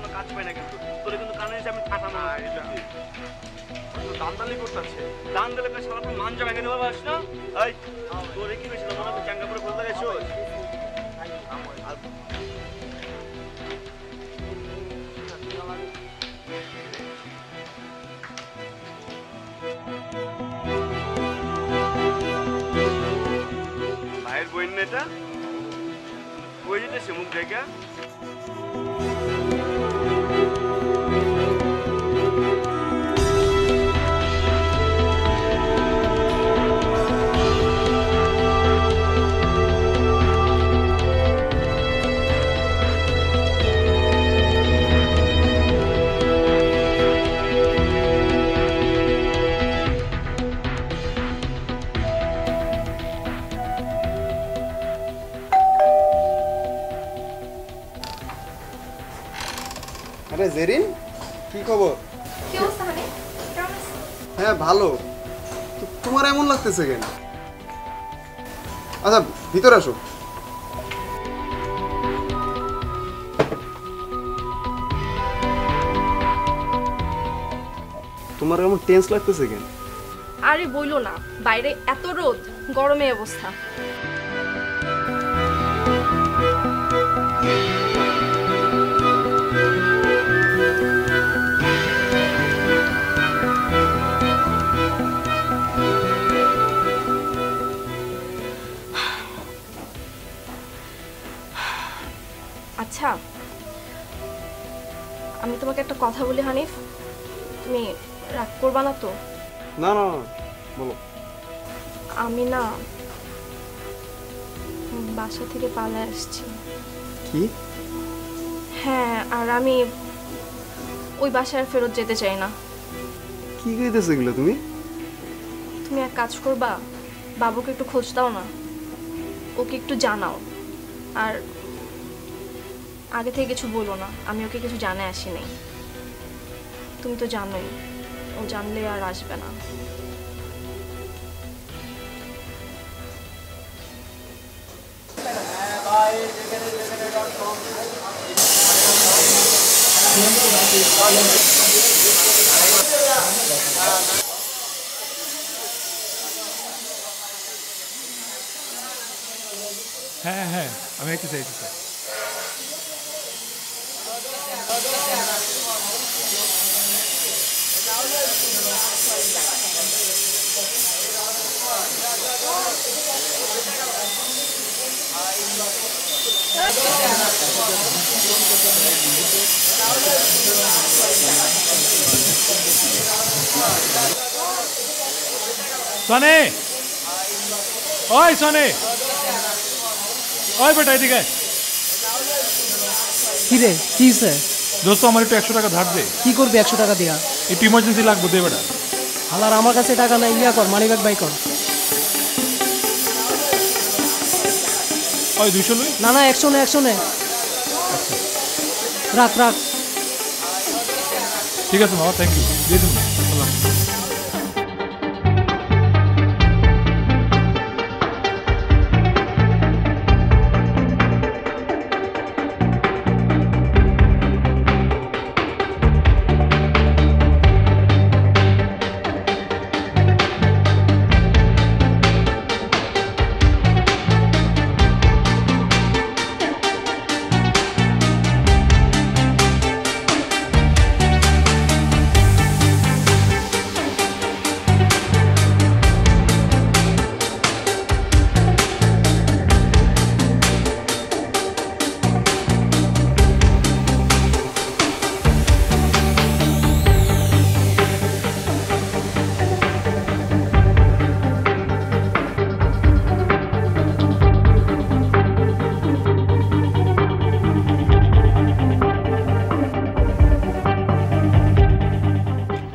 কোনো কাজ পাই না কিন্তু তোরে কিন্তু কানে এসে আমি ঠাটানো দান্দালি করতেছে দান্দালে কাছে সারা মানজা ভেঙে দেওয়া পাস না এই তোরে কি হয়েছিল মনে হয় চাঙ্গা করে বলতে গেছো ভাইয়ের বই নেটা কই যেতেছে মুখ দেখা আরে জেরিন কি খবর? কি অবস্থা হানি? কেমন আছো? হ্যাঁ ভালো। তোমার এমন লাগতেছে কেন? আচ্ছা ভিতরে আসো। তোমার এমন টেন্স লাগতেছে কেন? আরে বইলো না, বাইরে এত রোদ, গরমে অবস্থা। আচ্ছা, আমি তোমাকে একটা কথা বলি হানিফ, তুমি রাগ করবা না তো? না না বলো। আমি না বাসা থেকে পালিয়ে আসছি। কি? হ্যাঁ, আর আমি ওই বাসায় ফেরত যেতে চাই না। কি কইতেছ এগুলো তুমি? তুমি এক কাজ করবা, বাবুকে একটু খোঁজ দাও না, ওকে একটু জানাও। আর আগে থেকে কিছু বলো না, আমি ওকে কিছু জানাই আসি নাই। তুমি তো জানোই, ও জানলে আর আসবে না। হ্যাঁ হ্যাঁ আমি একটু চাই সোনে ওই সোনে ওই বেটা এদিকে কি রে কি হইছে? দোস্ত আমার একটু 100 টাকা ধার দে। কি করবি 100 টাকা দিয়া? একটু ইমার্জেন্সি লাগবে, দে বেটা। হালার আমার কাছে টাকা নাই, ইয়া কর, মানি ব্যাগ বাই কর। ওই 200 লই। না না 100 নে 100 নে। আচ্ছা রাখ রাখ। ঠিক আছে মামা, থ্যাংক ইউ, দিয়ে দিন।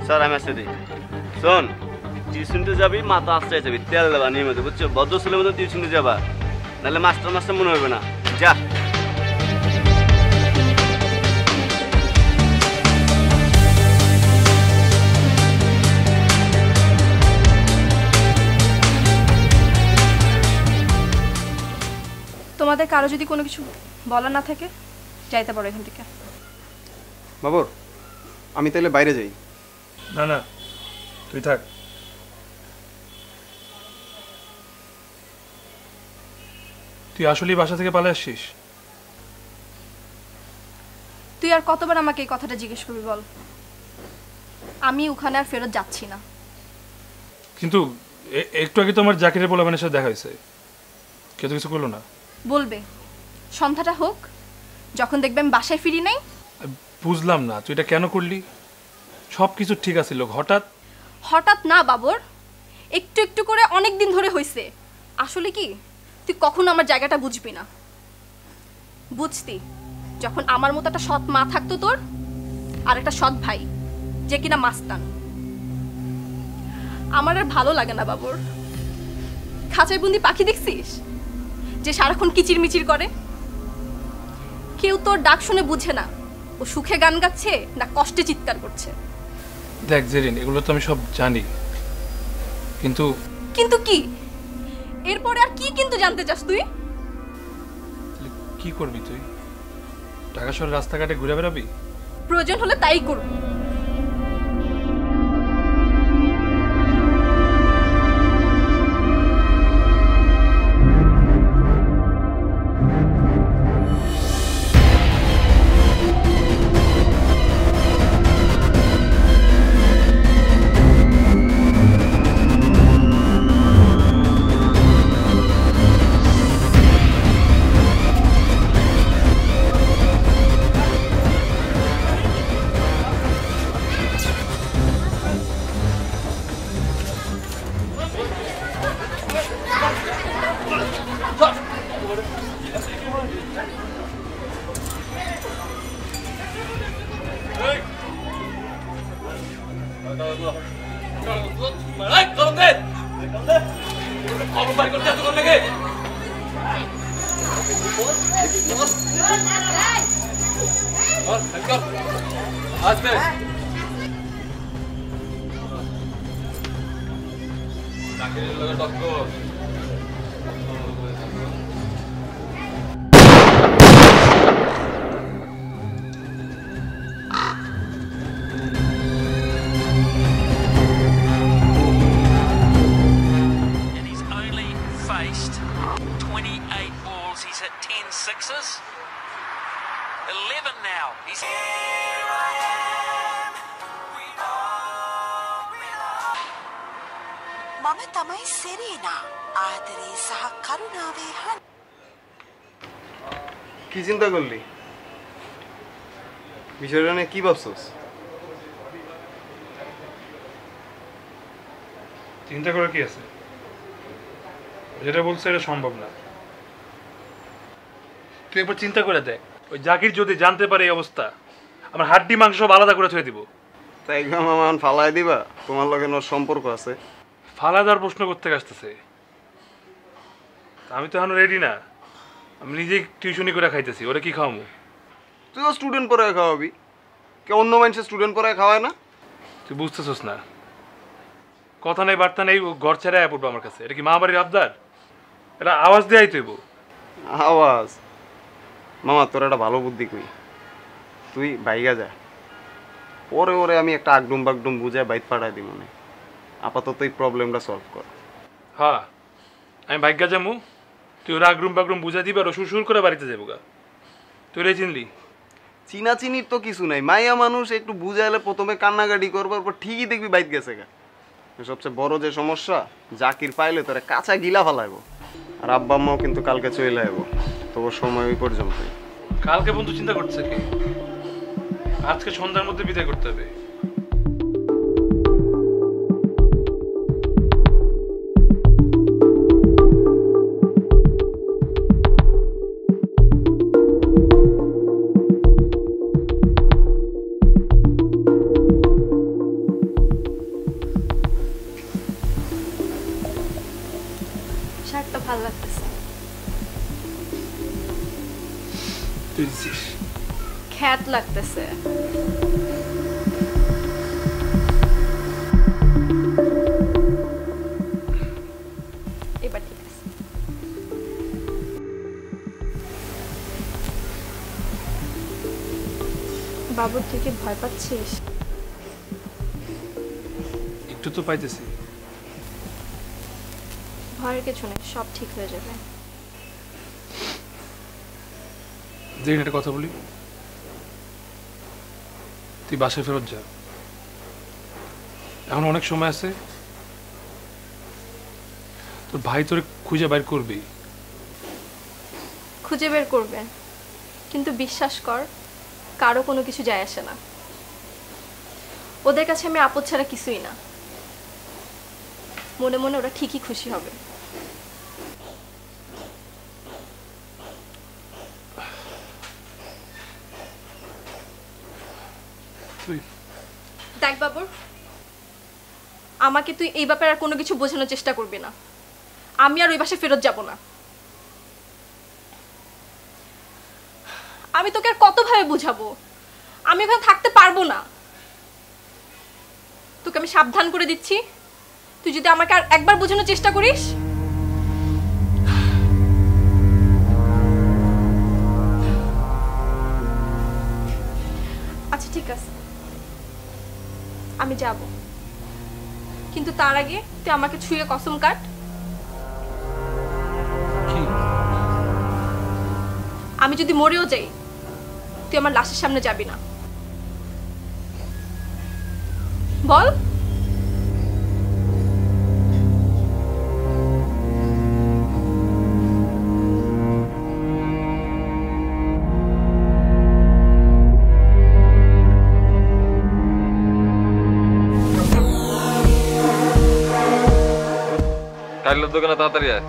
স্যার আমি আসতে দিই। শোন, টিউশনতে যাবি, মাথা আসতে যাবি, তেল দেবা নিয়মিত, বুঝছো? ভদ্র ছেলের মতো টিউশনে যাবা, নাহলে মাস্টার মাস্টার মনে হবে না। যা। তোমাদের কারো যদি কোনো কিছু বলার না থাকে, যাইতে পারো এখান থেকে। বাবর, আমি তাহলে বাইরে যাই। না না, তুই থাক। তুই আসলেই বাসা থেকে পালিয়ে আসছিস? তুই আর কতবার আমাকে এই কথাটা জিজ্ঞেস করবি বল? আমি ওখানে আর ফেরত যাচ্ছি না। কিন্তু একটু আগে তো আমার জাকিরের পোলাপানের সাথে দেখা হয়েছে, কেউ তো কিছু করলো না। বলবে সন্ধ্যাটা হোক, যখন দেখবে আমি বাসায় ফিরি নাই। বুঝলাম না তুই এটা কেন করলি? সব কিছু ঠিক আছিল, হঠাৎ? হঠাৎ না বাবর, একটু একটু করে অনেক দিন ধরে হয়েছে। আসলে কি, তুই কখনো আমার জায়গাটা বুঝবি না। বুঝতি যখন আমার মতো একটা সৎ মা থাকতো তোর, আর একটা সৎ ভাই যে কিনা মাস্তান। আমার আর ভালো লাগে না বাবর। খাঁচায় বন্দি পাখি দেখছিস যে সারাক্ষণ কিচির মিচির করে? কেউ তোর ডাক শুনে বুঝে না ও সুখে গান গাচ্ছে না কষ্টে চিৎকার করছে। দেখ জেরিন, এগুলো তো আমি সব জানি, কিন্তু কিন্তু কি? এরপরে আর কি কিন্তু জানতে চাস তুই? কি করবি তুই? ঢাকা শহরের রাস্তাঘাটে ঘুরে বেড়াবি? প্রয়োজন হলে তাই করব। কি চিন্তা করলি? বিষয়টা নিয়ে কি ভাবছস? চিন্তা করে কি আছে? যেটা বলছে এটা সম্ভব না। তুই একবার চিন্তা করে দেখ, ওই জাকির যদি জানতে পারে এই অবস্থা, আমার হাড্ডি মাংস সব আলাদা করে থুয়ে দিব। তাই আমার ফালাই দিবা? তোমার লগে ওর সম্পর্ক আছে? ফালা দেওয়ার প্রশ্ন করতে আসতেছে। আমি তো এখন রেডি না। আমি নিজেই টিউশনি করে খাইতেছি, ওরা কি খাওয়াবো? তুই তো স্টুডেন্ট পড়ায় খাওয়াবি, কে অন্য মানুষের স্টুডেন্ট পড়ায় খাওয়ায় না? তুই বুঝতেছস না, কথা নেই বার্তা নেই, ও ঘর ছেড়ে আয়া পড়বো আমার কাছে। এটা কি মা বাড়ির আবদার? এটা আওয়াজ দেয়াই তৈব। আওয়াজ? মামা তোর একটা ভালো বুদ্ধি কই, তুই বাইগা যা, পরে ওরে আমি একটা আগডুম বাগডুম বুঝায় বাইক পাঠাই দিই। মনে আপাতত এই প্রবলেমটা সলভ কর। হ্যাঁ, আমি ভাগ্যা যামু, তুই ওরা আগরুম বাগরুম বুঝা দিবি আর সুর করে বাড়িতে যাবো গা। তুই রে চিনলি? চিনাচিনির তো কিছু নাই, মাইয়া মানুষ একটু বুঝাইলে প্রথমে কান্নাকাটি করবার পর ঠিকই দেখবি বাইক গেছে গা। সবচেয়ে বড় যে সমস্যা, জাকির পাইলে তোরা কাঁচা গিলা ফালাইবো, আর আব্বা আম্মাও কিন্তু কালকে চলে আইবো। তবু সময় ওই পর্যন্তই। কালকে বন্ধু চিন্তা করছে কি? আজকে সন্ধ্যার মধ্যে বিদায় করতে হবে। শার্টটা ভালো লাগতেছে। তুই দিছিস? খ্যাত লাগতেছে। এবার ঠিক আছে। বাবুর থেকে ভয় পাচ্ছিস? একটু তো পাইতেছি। ভয়ের কিছু নেই, সব ঠিক হয়ে যাবে। দেখুন একটা কথা বলি, তুই বাসায় ফেরত যা, এখন অনেক সময় আছে, তোর ভাই তোর খুঁজে বাইর করবি। খুঁজে বের করবে, কিন্তু বিশ্বাস কর কারো কোনো কিছু যায় আসে না। ওদের কাছে আমি আপদ ছাড়া কিছুই না। মনে মনে ওরা ঠিকই খুশি হবে। তুই দেখ বাবুর, আমাকে তুই এই ব্যাপারে আর কোনো কিছু বোঝানোর চেষ্টা করবি না। আমি আর ওই বাসায় ফেরত যাব না। আমি তোকে আর কতভাবে বুঝাবো, আমি এখানে থাকতে পারবো না। তোকে আমি সাবধান করে দিচ্ছি, তুই যদি আমাকে আর একবার বোঝানোর চেষ্টা করিস। আচ্ছা ঠিক আছে, আমি যাব, কিন্তু তার আগে তুই আমাকে ছুঁয়ে কসম কাট। কি? আমি যদি মরেও যাই, তুই আমার লাশের সামনে যাবি না। বল। কাইলের দোকানে তাড়াতাড়ি আয়।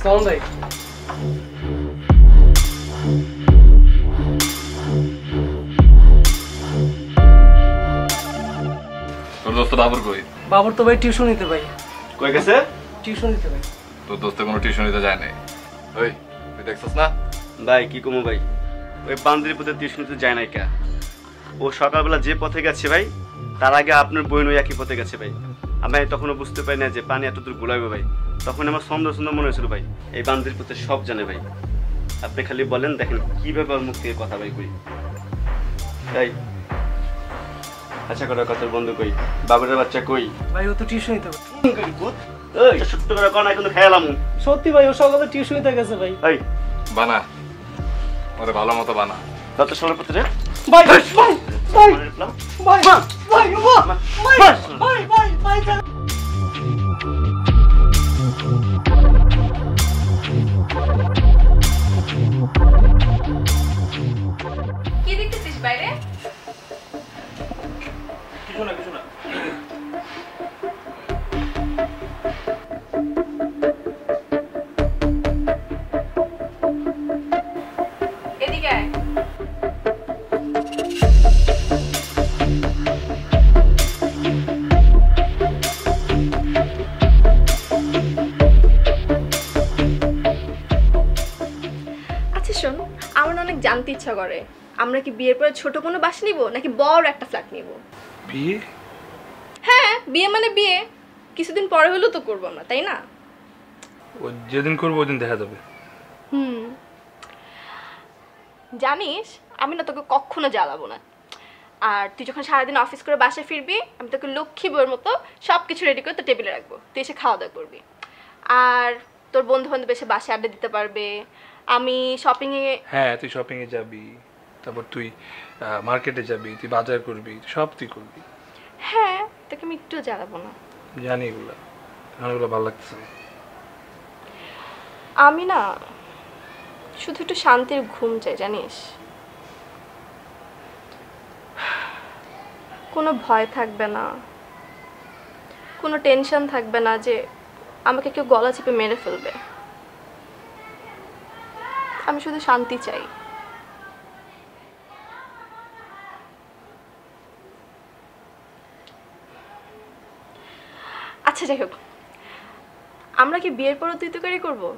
সালাম ভাই। তোর দোস্ত বাবুর কই? বাবুর তো ভাই টিউশন নিতে ভাই। কই গেছে? টিউশন নিতে ভাই। তোর দোস্ত কোনো টিউশন নিতে যায় নাই। ওই তুই দেখছস না? ভাই কি কমু ভাই, ওই বান্দির পথে টিউশন তো যায় নাই কা। ও সকালবেলা যে পথে গেছে ভাই, তার আগে আপনার বোন ওই একই পথে গেছে ভাই। আমি তখনও বুঝতে পারি না যে পানি এত দূর গুলাইবে ভাই। তখন আমার সন্দেহ সন্দেহ মনে হয়েছিল ভাই, এই বান্দির পথে সব জানে ভাই। আপনি খালি বলেন, দেখেন কিভাবে ওর মুখ থেকে কথা ভাই কই। তাই আচ্ছা করার কথা বন্ধ কই, বাবুরের বাচ্চা কই? ভাই ও তো টিউশন নিতে ভাই। এই ছোট্ট করে কনা কিন্তু খেয়ালাম। সত্যি ভাই, ও সকালে টিউশন নিতে গেছে ভাই। এই বানা ওরে ভালো মতো বানা। তত সময় পথে রে ভাই ভাই ভাই ভাই ভাই ভাই ভাই ভাই ভাই। কি দেখতেছিস বাইরে? কিছু না, কিছু না। এদিকে আয়। আচ্ছা শোন, আমার না অনেক জানতে ইচ্ছা করে, আমরা কি বিয়ের পরে ছোট কোনো বাসা নিব নাকি বড় একটা ফ্ল্যাট নিব? বিয়ে? হ্যাঁ, বিয়ে মানে বিয়ে, কিছুদিন পরে হলেও তো করবো আমরা, তাই না? ও যেদিন করবো ওদিন দেখা যাবে। জানিস, আমি না তোকে কখনো জ্বালাবো না। আর তুই যখন সারাদিন অফিস করে বাসায় ফিরবি, আমি তোকে লক্ষ্মী বউয়ের মতো সব কিছু রেডি করে তোর টেবিলে রাখবো, তুই এসে খাওয়া দাওয়া করবি। আর তোর বন্ধু বান্ধব এসে বাসায় আড্ডা দিতে পারবে। আমি শপিংয়ে, হ্যাঁ তুই শপিংয়ে যাবি, তারপর তুই মার্কেটে যাবি, তুই বাজার করবি, সব তুই করবি। হ্যাঁ তোকে আমি একটু জ্বালাবো না। জানি এগুলো, আমার এগুলো ভালো লাগছে। আমি না শুধু একটু শান্তির ঘুম চাই, জানিস, কোনো ভয় থাকবে না, কোনো টেনশন থাকবে না যে আমাকে কেউ গলা চেপে মেরে ফেলবে। আমি শুধু শান্তি চাই। আচ্ছা যাই হোক, আমরা কি বিয়ের পরও তুই তুকারি করবো?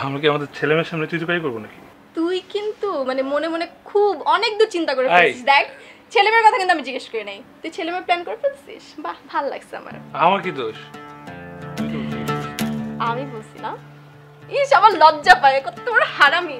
আমরা কি আমাদের ছেলে মেয়ের সামনে তুই করবো নাকি? তুই কিন্তু মানে মনে মনে খুব অনেক দূর চিন্তা করে এই। ফেলছিস। দেখ, ছেলে মেয়ের কথা কিন্তু আমি জিজ্ঞেস করি নাই, তুই ছেলে মেয়ের প্ল্যান করে ফেলছিস। বাহ, ভালো লাগছে আমার। আমার কি দোষ? তুই তো বলছিস। আমি বলছি না? ইস, আমার লজ্জা পায়, কত বড় হারামি।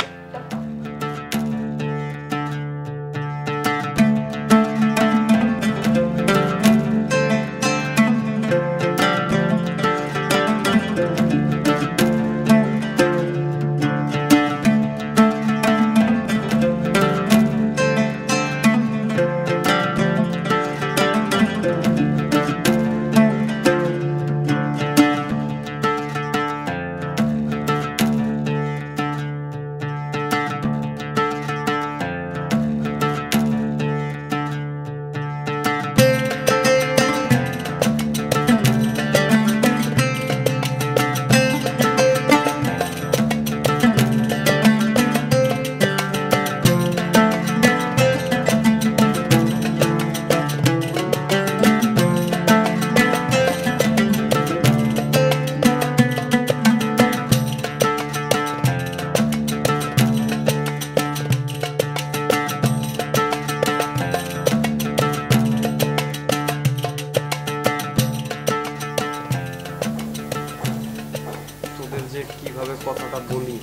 তোদের যে কিভাবে কথাটা বলি,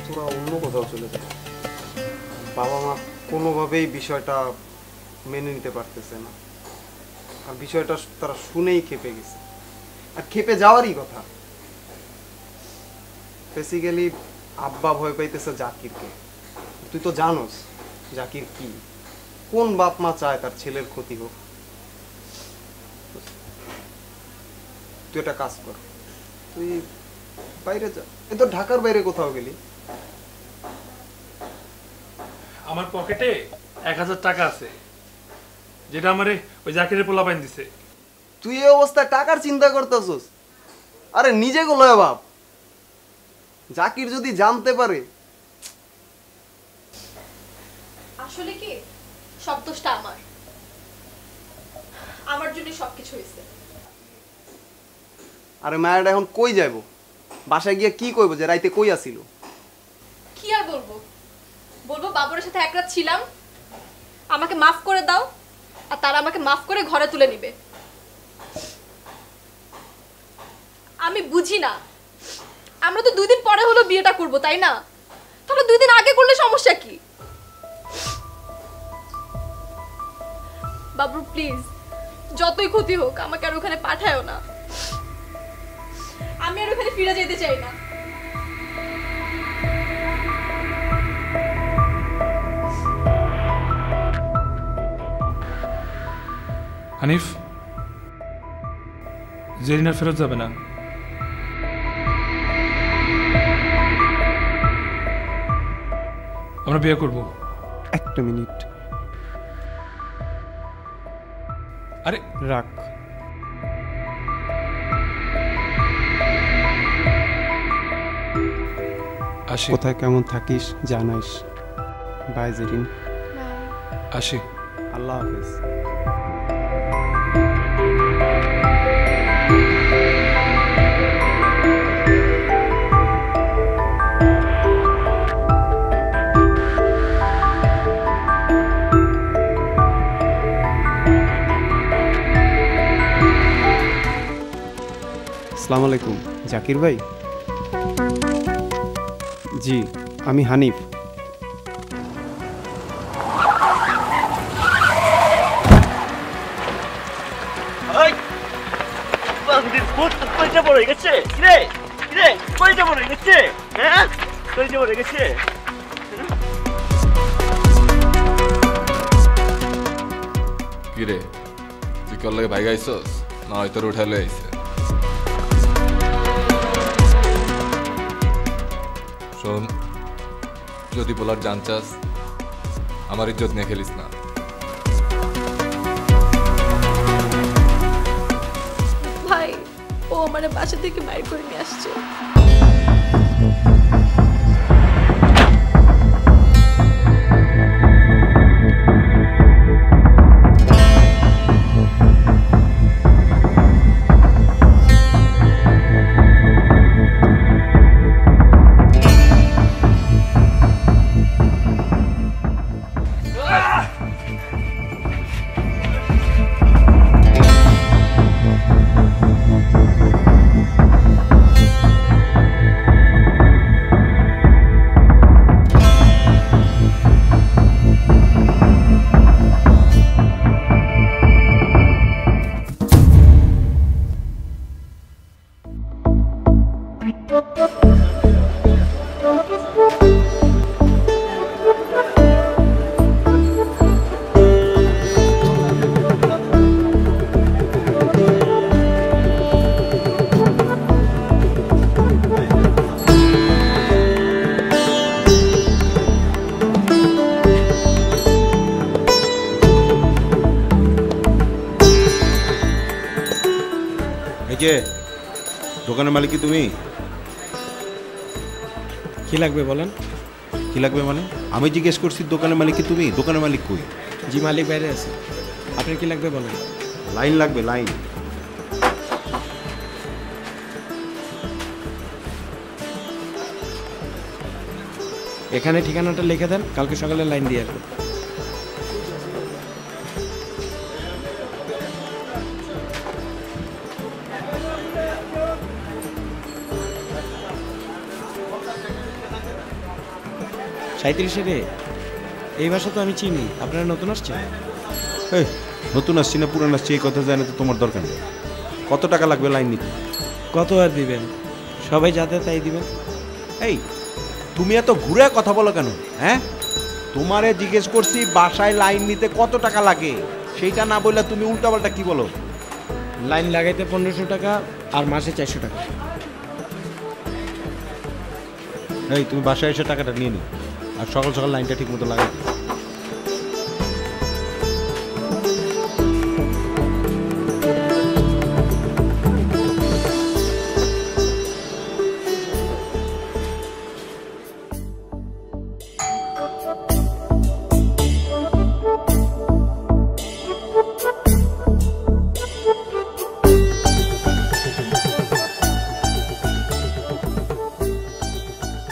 তোরা অন্য কোথাও চলে যায়। বাবা মা কোনোভাবেই বিষয়টা মেনে নিতে পারতেছে না, আর বিষয়টা তারা শুনেই ক্ষেপে গেছে, আর ক্ষেপে যাওয়ারই কথা। বেসিক্যালি আব্বা ভয় পাইতেছে জাকিরকে। তুই তো জানোস জাকির কি, কোন বাপ মা চায় তার ছেলের ক্ষতি হোক। তুই একটা কাজ কর, তুই বাইরে যা, এ তো ঢাকার বাইরে কোথাও গেলি। আমার পকেটে 1000 টাকা আছে, যেটা আমারে ওই জাকিরের পোলা বাইন দিছে। তুই এই অবস্থায় টাকার চিন্তা করতেছস? আরে নিজে গোলয় বাপ, জাকির যদি জানতে পারে। আসলে কি সব দোষটা আমার জন্য সবকিছু হয়েছে। আরে মায়াটা এখন কই যাইব? বাসায় গিয়ে কি কইব যে রাইতে কই আসিল? কি আর বলবো, বলবো বাবুরের সাথে এক রাত ছিলাম, আমাকে মাফ করে দাও, আর তারা আমাকে মাফ করে ঘরে তুলে নিবে। আমি বুঝি না, আমরা তো 2 দিন পরে হলো বিয়েটা করব, তাই না? তাহলে 2 দিন আগে করলে সমস্যা কি? বাবু প্লিজ, যতই ক্ষতি হোক আমাকে আর ওখানে পাঠায়ও না, আমি আর ওখানে ফিরে যেতে চাই না। হানিফ, জেরিনা ফেরত যাবে না। আমরা বিয়ে করব। একটা মিনিট আরে রাখ। আসি। কোথায় কেমন থাকিস জানাইস। বাই জেরিন। আসি। আল্লাহ হাফেজ। আসসালামু আলাইকুম জাকির ভাই। জি আমি হানিফ। কইটা পড়ে গেছে রে রে, কইটা পড়ে গেছে, হ্যাঁ কইটা পড়ে গেছে। কি রে, তুই কল লাগে ভাই গাইছস না হয়তো উঠালে আইছে? শোন, যদি বলার জান চাস আমার ইজ্জত নিয়ে খেলিস না। ভাই ও আমারে বাসা থেকে বাইর করে নিয়ে আসছে। এই যে দোকানের মালিক কি তুমি? কি লাগবে বলেন? কি লাগবে মানে? আমি জিজ্ঞেস করছি দোকানের মালিক কি তুমি? দোকানের মালিক কই? জি মালিক বাইরে আছে। আপনার কি লাগবে বলেন? লাইন লাগবে, লাইন। এখানে ঠিকানাটা লিখে দেন, কালকে সকালে লাইন দিয়ে আসবো। সাঁত্রিশে রে, এই ভাষা তো আমি চিনি। আপনারা নতুন আসছেন? এই নতুন আসছি না পুরান আসছি এই কথা জানে তো তোমার দরকার নেই। কত টাকা লাগবে লাইন নিতে? কত আর দিবেন? সবাই যাতে তাই দিবেন। এই তুমি এত ঘুরে কথা বলো কেন? হ্যাঁ, তোমারে জিজ্ঞেস করছি বাসায় লাইন নিতে কত টাকা লাগে, সেইটা না বললে তুমি উল্টাপাল্টা কি বলো? লাইন লাগাইতে 1500 টাকা আর মাসে 400 টাকা। এই তুমি বাসায় এসে টাকাটা নিয়ে নিও আর সকাল সকাল লাইনটা ঠিক মতো লাগাই দিও।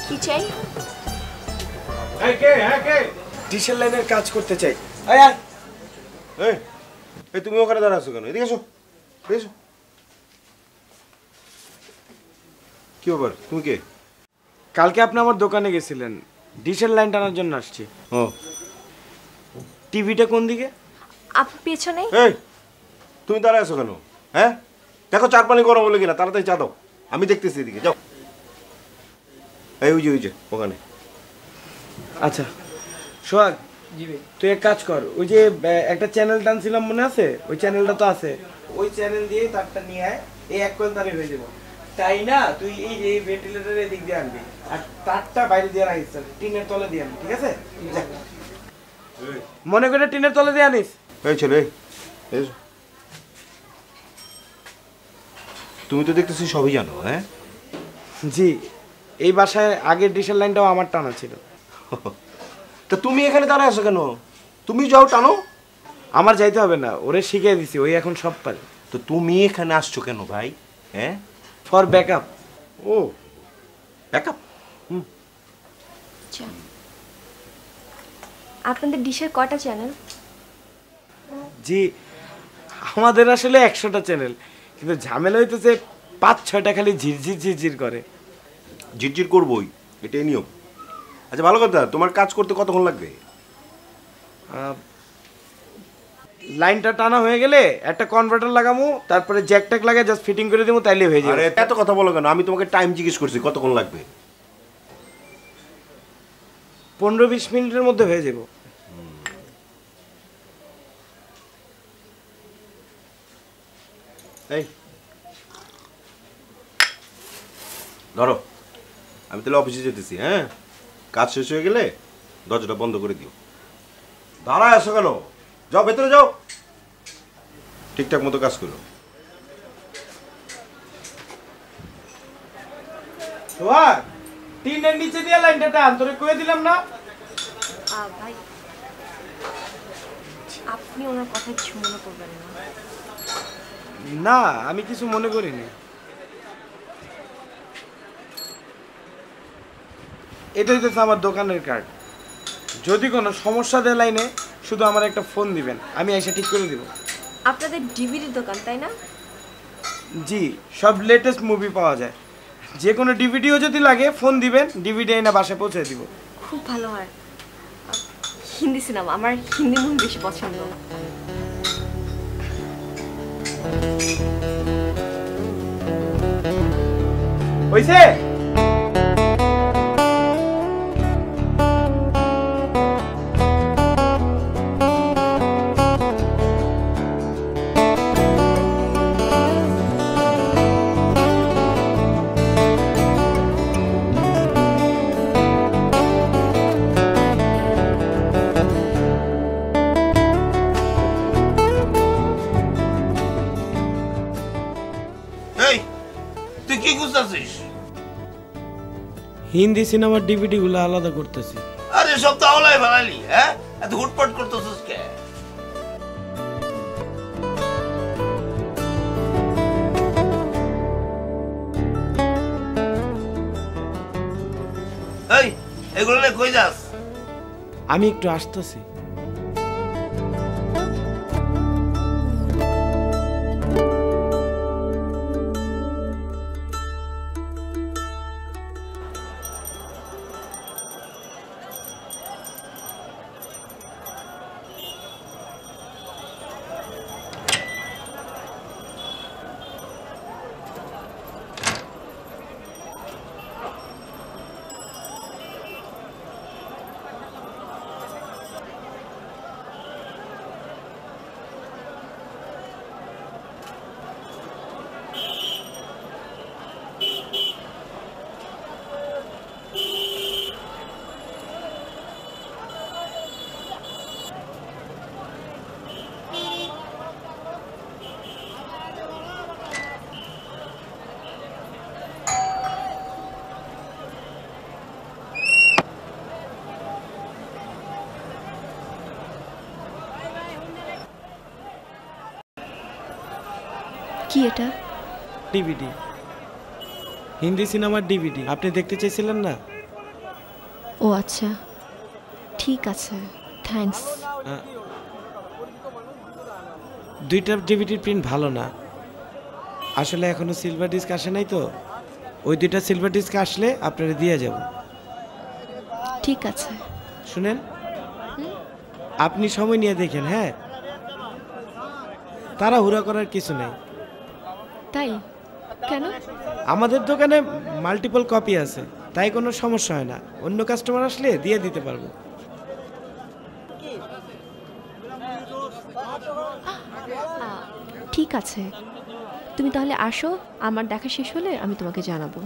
কি চাই? ডিশের লাইনের কাজ করতে চাই। এই এই তুমি ওখানে দাঁড়া আছো কেন? এদিকে এসো, এসো। কি ব্যাপার, তুমি কে? কালকে আপনি আমার দোকানে গেছিলেন, ডিশের লাইন টানার জন্য আসছি। ও টিভিটা কোন দিকে? আপনি পেছনে? এই তুমি দাঁড়ায় আছো কেন? হ্যাঁ দেখো চার পানি গরম হলে কিনা, তাড়াতাড়ি চা দাও, আমি দেখতেছি এদিকে। যাও, এই ওই যে ওখানে। আচ্ছা সোহাগ, তুই এক কাজ কর, ওই যে একটা চ্যানেল টানছিলাম মনে আছে, ওই চ্যানেলটা তো আছে, ওই চ্যানেল দিয়ে তারটা নিয়ে আয়, এই এক কোয়েল তারে হয়ে যাবো। তাই না, তুই এই যে ভেন্টিলেটরের এদিক দিয়ে আনবি আর তারটা বাইরে দিয়ে রাখিস, টিনের তলে দিয়ে আনবি, ঠিক আছে? মনে করে টিনের তলে দিয়ে আনিস। এই ছেলে, এসো। তুমি তো দেখতেছি সবই জানো। হ্যাঁ জি, এই বাসায় আগের ডিশের লাইনটাও আমার টানা ছিল। তা তুমি এখানে দাঁড়ায় আছো কেন? তুমি যাও টানো। আমার যাইতে হবে না, ওরে শিখিয়ে দিছি, ওই এখন সব পারে। তো তুমি এখানে আসছো কেন ভাই? হ্যাঁ, ফর ব্যাকআপ। O backup. আচ্ছা, আপনাদের ডিশের কয়টা চ্যানেল? জি, আমাদের আসলে 100টা চ্যানেল, কিন্তু ঝামেলা হইতেছে 5-6টা খালি ঝিরঝির ঝিরঝির করে। ঝিরঝির করবোই, এটাই নিয়ম। আচ্ছা ভালো কথা, তোমার কাজ করতে কতক্ষণ লাগবে? লাইনটা টানা হয়ে গেলে একটা কনভার্টার লাগামু, তারপরে জ্যাক ট্যাক লাগাই জাস্ট ফিটিং করে দেবো, তাইলে হয়ে যাবে। আরে এত কথা বলো কেন? আমি তোমাকে টাইম জিজ্ঞেস করছি কতক্ষণ লাগবে। 15-20 মিনিটের মধ্যে হয়ে যাবো। এই ধরো, আমি তাহলে অফিসে যেতেছি। হ্যাঁ, কাজ শেষ হয়ে গেলে দরজাটা বন্ধ করে দিও। দাঁড়ায় আসো কেন? যাও ভেতরে যাও, ঠিকঠাক মতো কাজ করো। সোহাগ টিনের নিচে দিয়ে লাইনটা টান, তোরে কয়ে দিলাম না? ভাই আপনি ওনার কথা কিছু মনে করবেন না। না, আমি কিছু মনে করিনি। এটা হইতেছে আমার দোকানের কার্ড। যদি কোনো সমস্যা দেয় লাইনে, শুধু আমার একটা ফোন দিবেন, আমি এসে ঠিক করে দিব। আপনাদের ডিভিডির দোকান তাই না? জি, সব লেটেস্ট মুভি পাওয়া যায়। যে কোনো ডিভিডিও যদি লাগে ফোন দিবেন, ডিভিডি এনে বাসায় পৌঁছে দিব। খুব ভালো হয়। হিন্দি সিনেমা, আমার হিন্দি মুভি বেশি পছন্দ। হইছে? এই তুই কি খুঁজতেছিস? হিন্দি সিনেমার ডিভিডি গুলো আলাদা করতেছি। আরে সব তো আওলাই বানালি, হ্যাঁ? এত হুটপাট করতেছিস কে? এই এগুলো নিয়ে কই যাস? আমি একটু আসতেছি। কি এটা? ডিভিডি, হিন্দি সিনেমার ডিভিডি। আপনি দেখতে চাইছিলেন না? ও আচ্ছা, ঠিক আছে, থ্যাঙ্কস। দুইটা ডিভিডির প্রিন্ট ভালো না আসলে, এখনো সিলভার ডিস্ক আসে নাই তো। ওই দুইটা সিলভার ডিস্ক আসলে আপনারা দিয়ে যাব। ঠিক আছে। শুনেন, আপনি সময় নিয়ে দেখেন, হ্যাঁ? তাড়াহুড়া করার কিছু নেই। তাই কেন? আমাদের দোকানে মাল্টিপল কপি আছে, তাই কোনো সমস্যা হয় না। অন্য কাস্টমার আসলে দিয়ে দিতে পারবো। ঠিক আছে, তুমি তাহলে আসো, আমার দেখা শেষ হলে আমি তোমাকে জানাবো।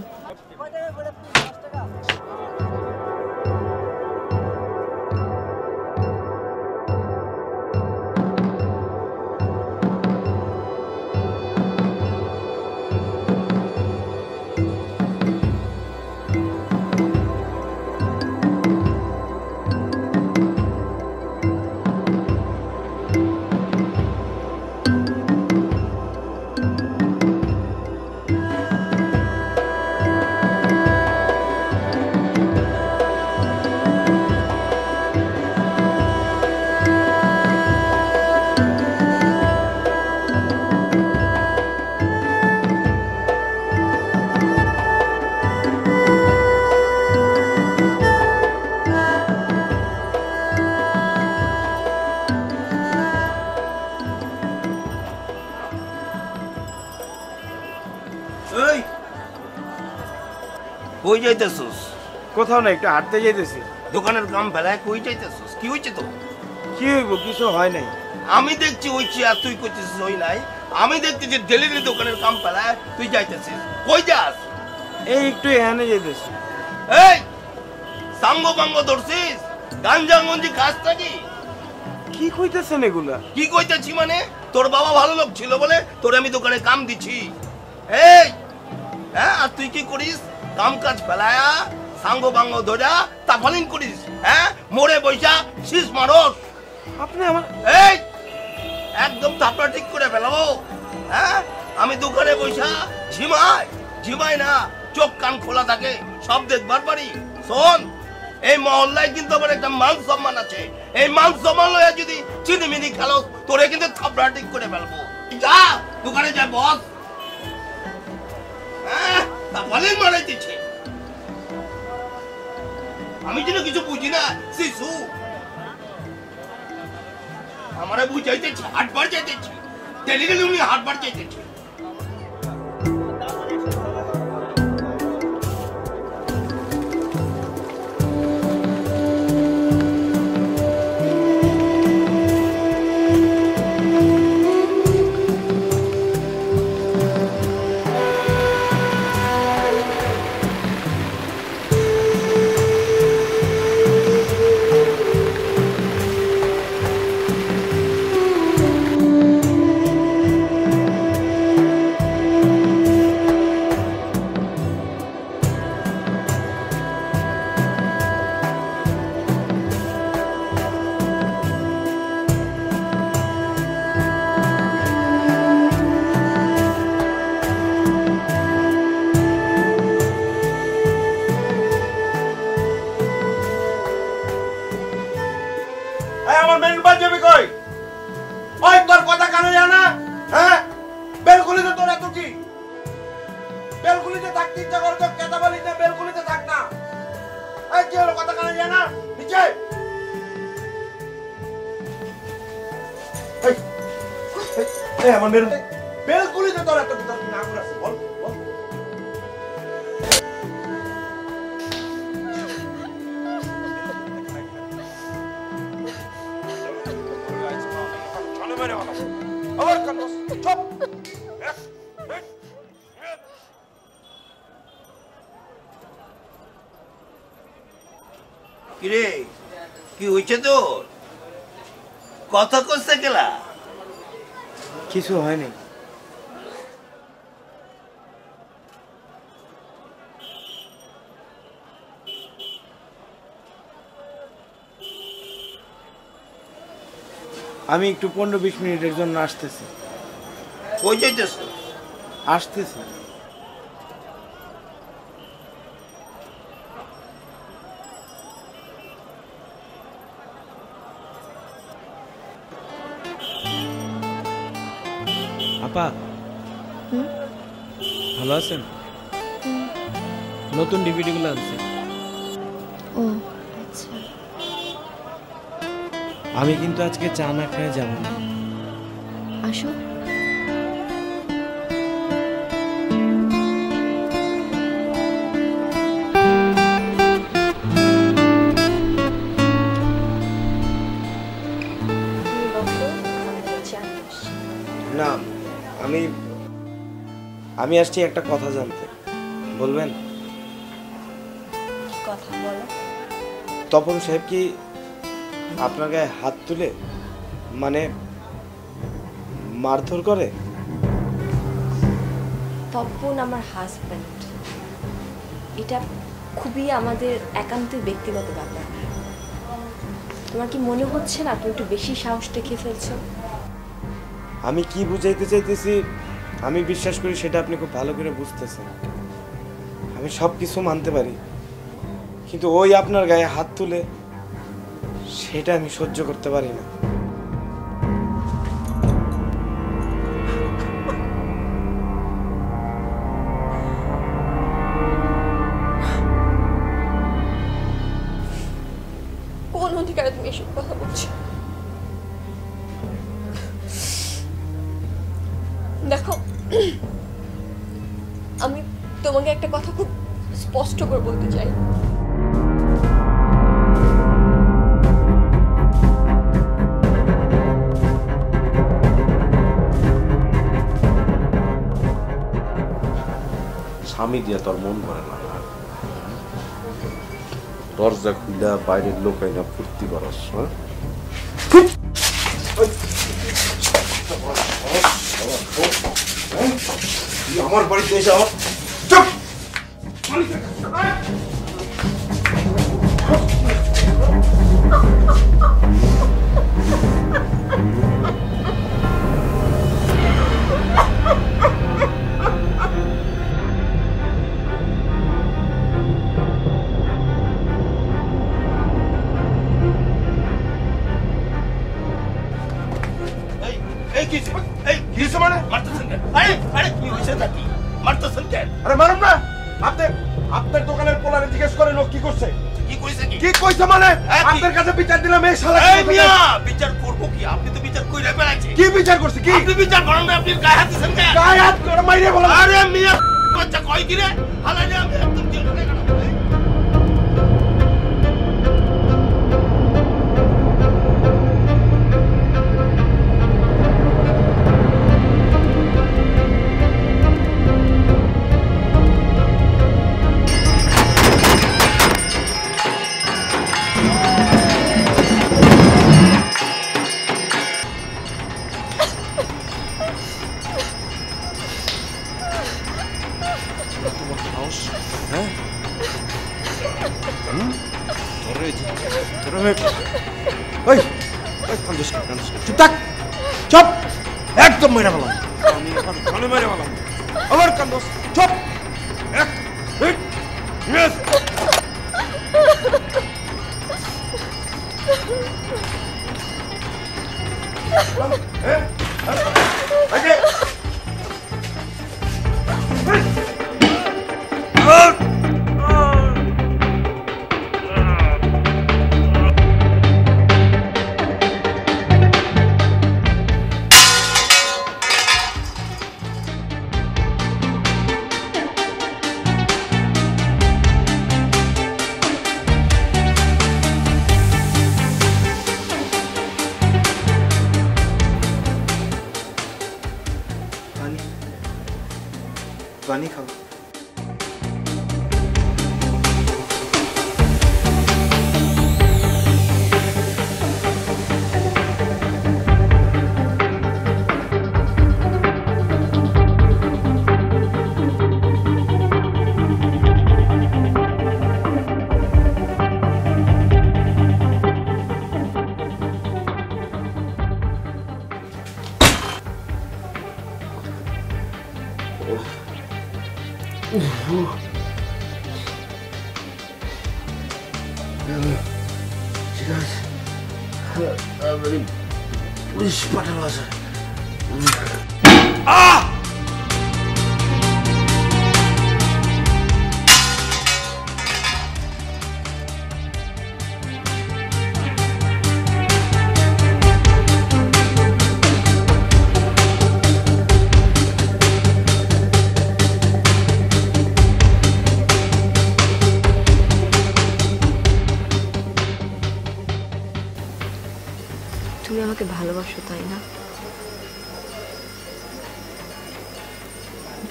এই কই যাইতেছস? কোথাও না, একটু হাঁটতে যাইতেছি। দোকানের কাম ফেলায় কই যাইতেছস? কি হইছে তো? কি হইব? কিছু হয় নাই। আমি দেখছি হইছে আর তুই কইতেছিস হই নাই। আমি দেখছি যে ডেলিভারি দোকানের কাম ফেলায় তুই যাইতেছিস। কই যাস? এই একটু এখানে যাইতেছি। এই সাঙ্গ বাঙ্গ ধরছিস? গাঞ্জা গঞ্জি খাস নাকি? কি কইতেছেন এগুলা? কি কইতেছি মানে? তোর বাবা ভালো লোক ছিল বলে তোর আমি দোকানে কাম দিছি। এই হ্যাঁ, আর তুই কি করিস? কাম কাজ ফেলায়া সাঙ্গ বাঙ্গ ধরা তাফালিং করিস হ্যাঁ মোড়ে বৈশা শীষ মারস আপনি আমার এই একদম থাপড়া ঠিক করে ফেলাবো হ্যাঁ আমি দোকানে বৈশা ঝিমাই না চোখ কান খোলা থাকে সব দেখবার পারি শোন এই মহল্লায় কিন্তু আমার একটা মান সম্মান আছে এই মান সম্মান লয়ে যদি চিনিমিনি খেলো তোরে কিন্তু থাপড়া ঠিক করে ফেলবো যা দোকানে যা বস হ্যাঁ তা বলেন মারাই দিচ্ছে আমি যেন কিছু বুঝি না শিশু আমারে বুঝাইতেছে হাটবার যাইতেছে টেলিগেলে উনি হাটবার যাইতেছে আমার মেম্বার যাবে কই ওই তোর কথা কানে জানা হ্যাঁ বেলকুলিতে তোর এত কি বেলকুলিতে থাকতে ইচ্ছা করে তো কেতা বলি না বেলকুলিতে থাক না এই কি হলো কথা কানে জানা নিচে এই আমার মেম্বার বেলকুলিতে তোর এত কথা না করে বল বল কিরে কি হয়েছে তোর কথা কইতে গেলা কিছু হয়নি আমি একটু 15-20 মিনিটের জন্য আসতেছি কই যাইতেছ আসতেছি আপা ভালো আছেন নতুন ডিভিডি গুলো আনছে ও আচ্ছা আমি কিন্তু আজকে চা না খেয়ে যাব না আসো না আমি আসছি একটা কথা জানতে বলবেন কথা বলো তপন সাহেব কি আপনার গায়ে হাত তুলে মানে মারধর করে তপন আমার হাজব্যান্ড এটা খুবই আমাদের একান্তই ব্যক্তিগত ব্যাপার তোমার কি মনে হচ্ছে না তুমি একটু বেশি সাহস দেখিয়ে ফেলছো আমি কি বুঝাইতে চাইতেছি আমি বিশ্বাস করি সেটা আপনি খুব ভালো করে বুঝতেছেন আমি সব কিছু মানতে পারি কিন্তু ওই আপনার গায়ে হাত তুলে সেটা আমি সহ্য করতে পারি না কোন অধিকারে তুমি এসব কথা বলছো দেখো আমি তোমাকে একটা কথা খুব স্পষ্ট করে বলতে চাই স্বামী দিয়া তোর মন ভরে না দরজা খুলে বাইরের লোক আইনা ফুর্তি করস আমার বাড়িতে এসে আমার চুপ আপনার দোকানের পোলারে জিজ্ঞেস করেন ও কি করছে কি কইছে মানে আপনার কাছে বিচার দিলাম এই শালা বিচার করবো কি? আপনি তো বিচার কইরা বেড়াইছে। কি বিচার করছে কি আপনি বিচার করেন না, আপনি গায়ে হাত দিছেন কেন? গায়ে হাত করে মাইরে বলা। আরে মিয়া বাচ্চা কই কি রে? হালালে আমি একদম জেলে গেলাম। চুপ থাক, চুপ, একদম মেরে বলা মেরে বলা আমার কান্দোস, চুপ পানি খাও। ঠিক আছে, পুলিশ পাঠানো আছে। তুমি আমাকে ভালোবাসো, তাই না?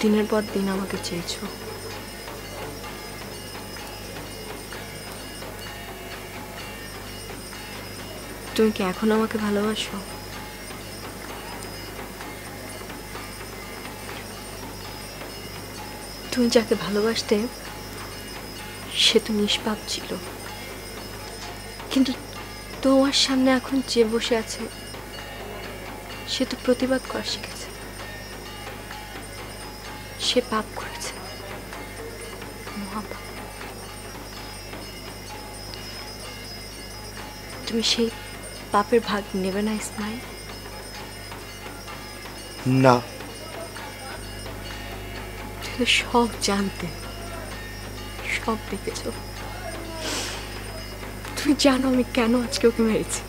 দিনের পর দিন আমাকে চেয়েছো। তুমি কি এখন আমাকে ভালোবাসো? তুমি যাকে ভালোবাসতে সে তো নিষ্পাপ ছিল, কিন্তু তোমার সামনে এখন যে বসে আছে সে তো প্রতিবাদ করা শিখেছে। সে পাপ করেছে, মহাপাপ। তুমি সেই পাপের ভাগ নেবে না ইসমাইল? না, তুমি সব জানতে, সব দেখেছ। তুমি জানো আমি কেন আজকে ওকে মেরেছি।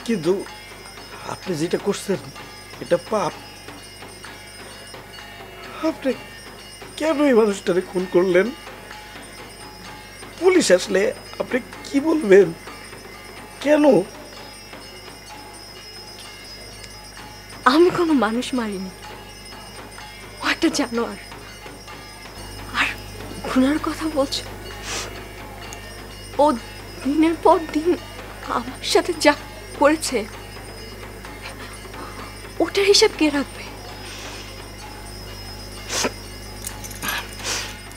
কিন্তু আপনি যেটা করছেন এটা পাপ। আপনি কেন এই মানুষটারে খুন করলেন? পুলিশ আসলে আপনি কি বলবেন? কেন? আমি কোনো মানুষ মারিনি, ও একটা জানোয়ার। আর খুনের কথা বলছো, ও দিনের পর দিন আমার সাথে যা করেছে ওটার হিসাব কে রাখবে?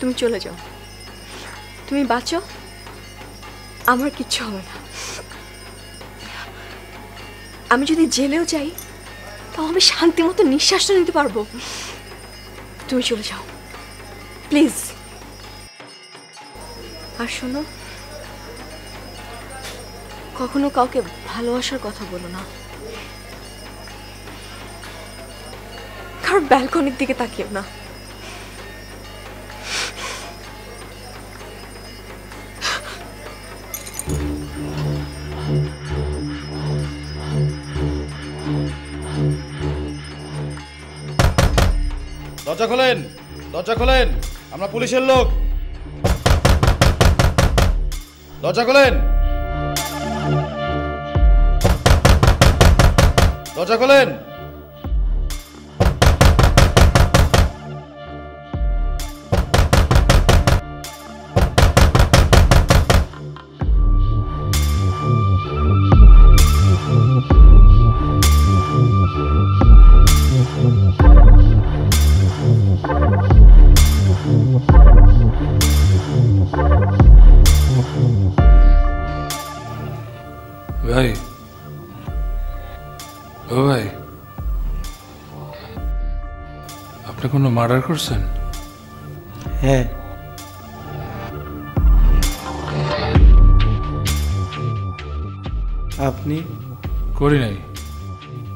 তুমি চলে যাও, তুমি বাঁচো, আমার কিচ্ছু হবে না। আমি যদি জেলেও যাই তাও আমি শান্তি মতো নিঃশ্বাসটা নিতে পারবো। তুমি চলে যাও প্লিজ। আর শোনো, কখনো কাউকে ভালোবাসার কথা বলো না, কারণ ব্যালকনির দিকে তাকিও না। দরজা খোলেন, দরজা খোলেন, আমরা পুলিশের লোক। দরজা খোলেন, দরজা খোলেন। ভাই, ও ভাই, আপনি কোনো মার্ডার করছেন? হ্যাঁ। আপনি? করি নাই,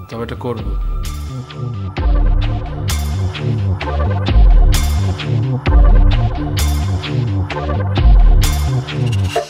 তবে এটা করবো। Thank you.